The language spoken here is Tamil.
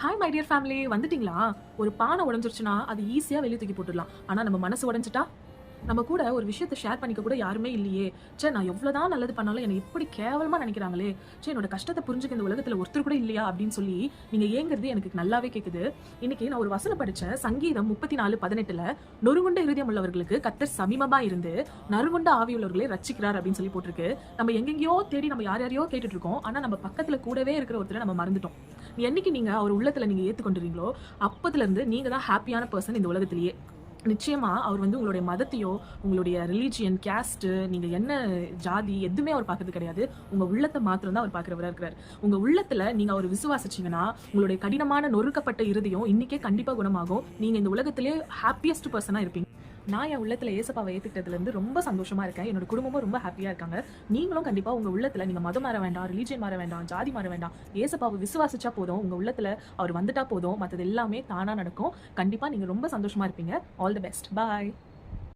ஹாய் மை டியர் ஃபேமிலி, வந்துட்டீங்களா? ஒரு பானை உடைஞ்சிருச்சுன்னா அது ஈஸியா வெளிய தூக்கி போட்டுடலாம். ஆனா நம்ம மனசு உடைஞ்சிட்டா, நம்ம கூட ஒரு விஷயத்த ஷேர் பண்ணிக்க கூட யாருமே இல்லையே. நான் எவ்வளவுதான் நல்லது பண்ணாலும் என்னை இப்படி கேவலமா நினைக்கிறாங்களே. என்னோட கஷ்டத்தை புரிஞ்சுக்க இந்த உலகத்துல ஒருத்தர் கூட இல்லையா அப்படின்னு சொல்லி நீங்க ஏங்குறது எனக்கு நல்லாவே கேக்குது. இன்னைக்கு நான் ஒரு வசனம் படிச்சேன். சங்கீதம் 34:18ல நொறுங்குண்ட இருதயம் உள்ளவர்களுக்கு கர்த்தர் சமீபமா இருந்து நறுங்குண்ட ஆவி உள்ளவர்களை ரட்சிக்கிறார் அப்படின்னு சொல்லி போட்டிருக்கு. நம்ம எங்கெங்கயோ தேடி நம்ம யாரையோ கேட்டுட்டு இருக்கோம். ஆனா நம்ம பக்கத்துல கூடவே இருக்கிற ஒருத்தரை நம்ம மறந்துட்டோம். என்னைக்கு நீங்க அவர் உள்ளத்துல நீங்க ஏத்துக்கொண்டுறீங்களோ அப்பத்துல இருந்து நீங்க தான் ஹாப்பியான பர்சன் இந்த உலகத்திலேயே. நிச்சயமா அவர் உங்களுடைய மதத்தையோ, உங்களுடைய ரிலீஜியன், கேஸ்ட், நீங்க என்ன ஜாதி எதுவுமே அவர் பார்க்கறது கிடையாது. உங்க உள்ளத்தை மாத்திரம் தான் அவர் பார்க்கிறவரா இருக்கிறார். உங்க உள்ளத்துல நீங்க அவர் விசுவாசிச்சீங்கன்னா உங்களுடைய கடினமான நொறுக்கப்பட்ட இருதயம் இன்னைக்கே கண்டிப்பா குணமாகும். நீங்க இந்த உலகத்திலே ஹாப்பியஸ்ட் பர்சனா இருப்பீங்க. நான் என் உள்ளத்துல ஏசப்பாவை ஏத்துக்கிட்டதுல இருந்து ரொம்ப சந்தோஷமா இருக்கேன். என்னோட குடும்பமும் ரொம்ப ஹாப்பியா இருக்காங்க. நீங்களும் கண்டிப்பா உங்க உள்ளத்துல நீங்க மதம் மாற வேண்டாம், ரிலீஜியன் மாற வேண்டாம், ஜாதி மாற வேண்டாம். ஏசப்பாவை விசுவாசிச்சா போதும். உங்க உள்ளத்துல அவர் வந்துட்டா போதும். மற்றது எல்லாமே தானா நடக்கும். கண்டிப்பா நீங்க ரொம்ப சந்தோஷமா இருப்பீங்க. All the best. பாய்.